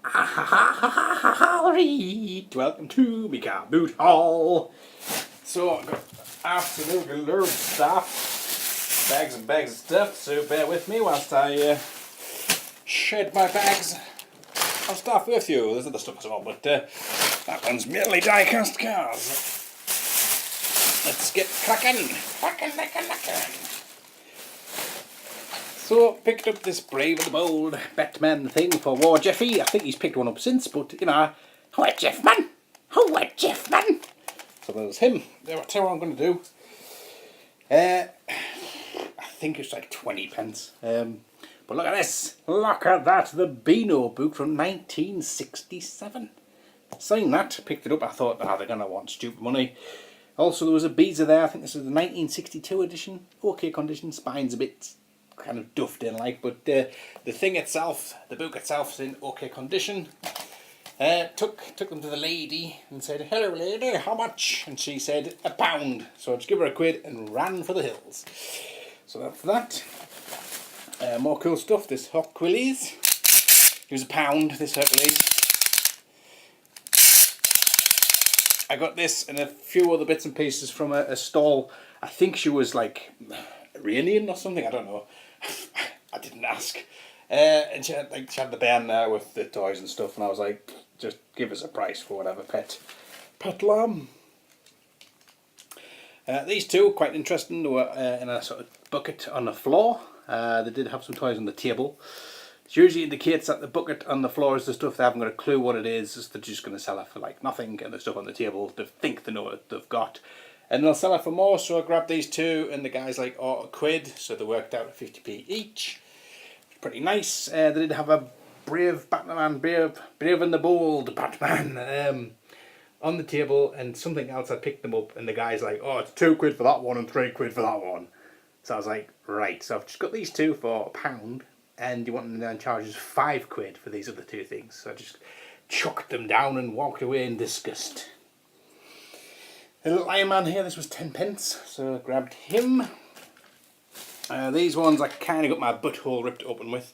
Alright, welcome to me car boot haul. So I've got absolutely loads of stuff, bags and bags of stuff, so bear with me whilst I shed my bags of stuff with you. There's other stuff as well, but that one's merely die-cast cars. Let's get cracking. So, picked up this Brave and the Bold Batman thing for War Jeffy. I think he's picked one up since, but, you know, how Jeff, man? So there's him. I'll tell you what I'm going to do. I think it's like 20 pence. But look at this. Look at that. The Beano book from 1967. Saying that, picked it up. I thought, they're going to want stupid money. Also, there was a Beezer there. I think this is the 1962 edition. Okay condition. Spine's a bit kind of duffed in like, but the thing itself, the book itself, is in okay condition. Took them to the lady and said, "Hello lady, how much?" And she said £1. So I just give her a quid and ran for the hills. So that's that. More cool stuff. This Hercules. It was £1. This Hercules. I got this and a few other bits and pieces from a stall. I think she was like Iranian or something. I don't know. I didn't ask. And she had the band there with the toys and stuff, and I was like, just give us a price for whatever pet lamb. These two were quite interesting. They were in a sort of bucket on the floor. They did have some toys on the table. It usually indicates that the bucket on the floor is the stuff they haven't got a clue what it is. They're just going to sell it for like nothing, and the stuff on the table they think they know what they've got. And they'll sell it for more, so I grabbed these two, and the guy's like, oh, £1, so they worked out at 50p each. Pretty nice. They did have a Brave Batman, Brave and the Bold Batman on the table, and something else. I picked them up, and the guy's like, oh, it's £2 for that one and £3 for that one. So I was like, right. So I've just got these two for £1, and you want them to then charge us £5 for these other two things. So I just chucked them down and walked away in disgust. The little Iron Man here, this was 10 pence, so I grabbed him. These ones I kind of got my butthole ripped open with.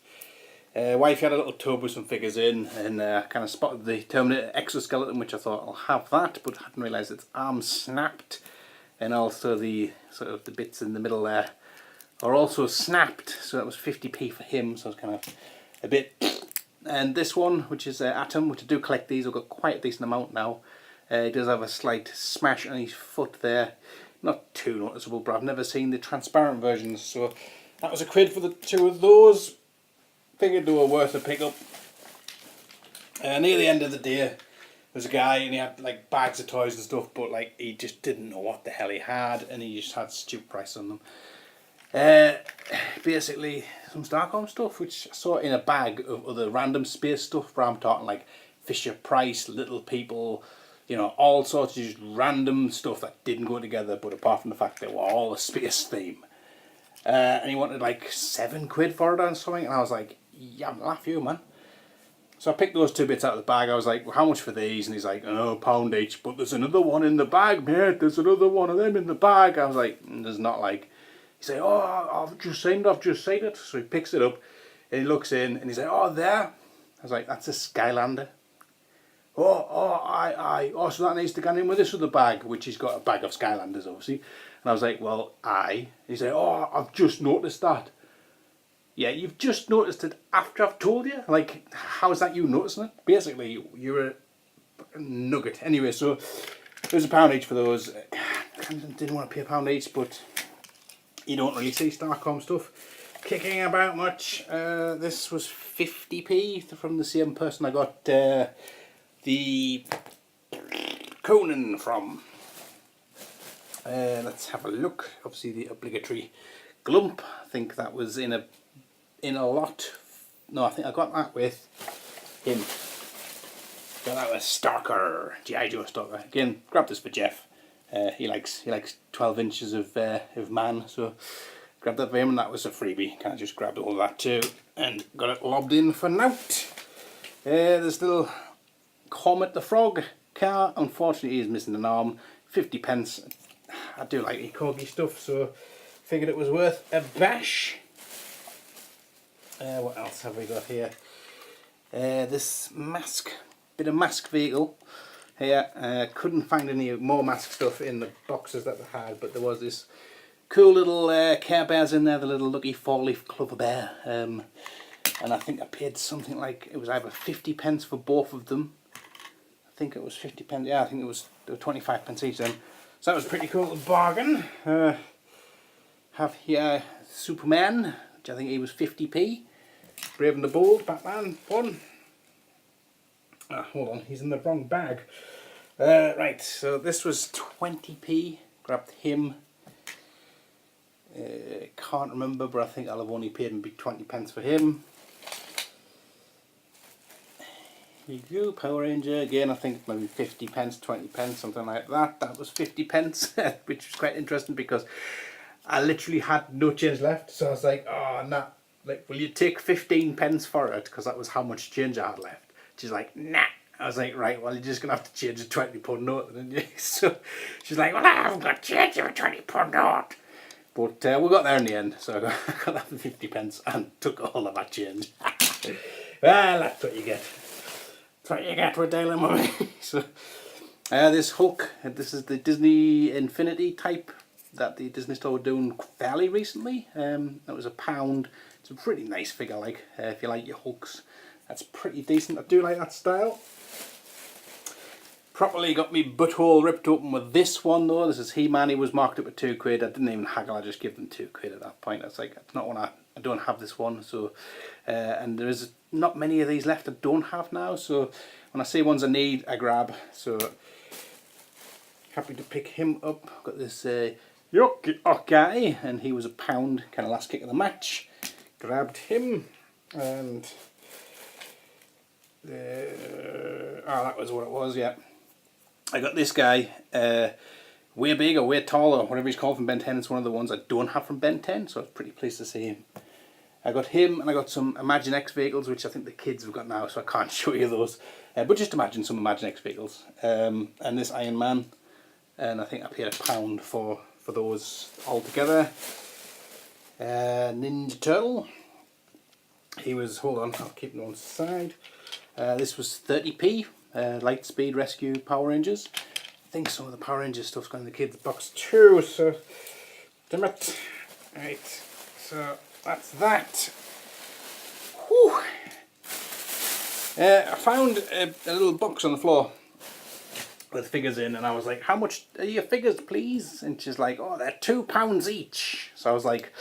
Wifey had a little tub with some figures in, and kind of spotted the Terminator exoskeleton, which I thought I'll have that, but hadn't realised its arm snapped, and also the sort of the bits in the middle there are also snapped. So that was 50p for him, so it's kind of a bit. And this one, which is Atom, which I do collect these. I've got quite a decent amount now. He does have a slight smash on his foot there. Not too noticeable, but I've never seen the transparent versions. So that was £1 for the two of those. Figured they were worth a pickup. Near the end of the day, there was a guy and he had like bags of toys and stuff, but like he just didn't know what the hell he had, and he just had stupid prices on them. Basically some Starcom stuff, which I saw in a bag of other random space stuff, where I'm talking like Fisher Price, Little People, you know, all sorts of just random stuff that didn't go together, but apart from the fact they were all a space theme. And he wanted like £7 for it or something, and I was like, yeah, I'm laugh you, man. So I picked those two bits out of the bag. I was like, well, how much for these? And he's like, oh, £1 each, but there's another one in the bag, mate. There's another one of them in the bag. I was like, there's not like. He said, oh, I've just seen it. So he picks it up, and he looks in, and he's like, oh, there. I was like, that's a Skylander. Oh, so that needs to go in with this other bag, which he's got a bag of Skylanders, obviously. And I was like, well, aye. He said, oh, I've just noticed that. Yeah, you've just noticed it after I've told you? Like, how's that you noticing it? Basically, you're a nugget. Anyway, so there's £1 each for those. I didn't want to pay £1 each, but you don't really see Starcom stuff kicking about much. This was 50p from the same person I got the Conan from. Let's have a look. Obviously the obligatory Glump. I think that was in a lot. No, I think I got that with him. Got that with Stalker, G.I. Joe Stalker. Again, grabbed this for Jeff. He likes 12 inches of man, so grabbed that for him, and that was a freebie. Kind of just grabbed all that too, and got it lobbed in for nout. There's little Comet the Frog car. Unfortunately, he's missing an arm. 50 pence. I do like Corgi stuff, so figured it was worth a bash. What else have we got here? This bit of mask vehicle here. Couldn't find any more mask stuff in the boxes that they had, but there was this cool little Care Bears in there, the little Lucky 4-leaf Clover Bear. And I think I paid something like, it was either 50p for both of them. I think it was 50p, yeah, I think it was 25p each then. So that was pretty cool, a bargain. Have here Superman, which I think he was 50p. Brave and the Bold, Batman, fun. Hold on, he's in the wrong bag. Right, so this was 20p, grabbed him. Can't remember, but I think I'll have only paid maybe 20p for him. Here you go, Power Ranger, again I think maybe 50p, 20p, something like that. That was 50p, which was quite interesting because I literally had no change left, so I was like, oh nah, like, will you take 15p for it? Because that was how much change I had left. She's like, nah. I was like, right, well, you're just going to have to change a £20 note, then, you? So she's like, well, I haven't got change of a £20 note. But we got there in the end, so I got that for 50p and took all of that change. Well, that's what you get. That's what you get with dealing with me. So, this Hulk, this is the Disney Infinity type that the Disney Store were doing fairly recently. That was £1. It's a pretty nice figure, like, if you like your Hulks. That's pretty decent. I do like that style. Properly got me butthole ripped open with this one though. This is He-Man. He was marked up at £2. I didn't even haggle. I just gave them £2 at that point. It's like, it's not one I don't have this one. So, and there is not many of these left I don't have now. So when I see ones I need, I grab. So happy to pick him up. Got this guy, and he was £1. Kind of last kick of the match. Grabbed him, and that was what it was. Yeah. I got this guy, way big or way tall or whatever he's called from Ben 10. It's one of the ones I don't have from Ben 10, so I was pretty pleased to see him. I got him, and I got some Imaginext vehicles, which I think the kids have got now, so I can't show you those. But just imagine some Imaginext vehicles. And this Iron Man, and I think I paid £1 for those all together. Ninja Turtle. He was, hold on, I'll keep him on the side. This was 30p. Lightspeed Rescue Power Rangers. I think some of the Power Rangers stuff's gone in the kids' box too, so damn it. Right, so that's that. Whew. I found a little box on the floor with figures in, and I was like, how much are your figures, please? And she's like, oh, they're £2 each. So I was like,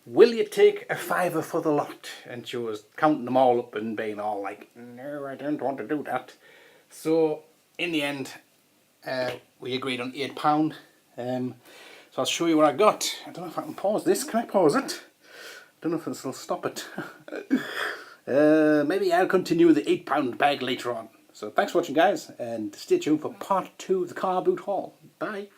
will you take a £5 for the lot? And she was counting them all up and being all like, no, I don't want to do that. So in the end, we agreed on £8. So I'll show you what I got. I don't know if I can pause this. Can I pause it? I don't know if this will stop it. Maybe I'll continue the £8 bag later on. So thanks for watching, guys, and stay tuned for part 2 of the car boot haul. Bye.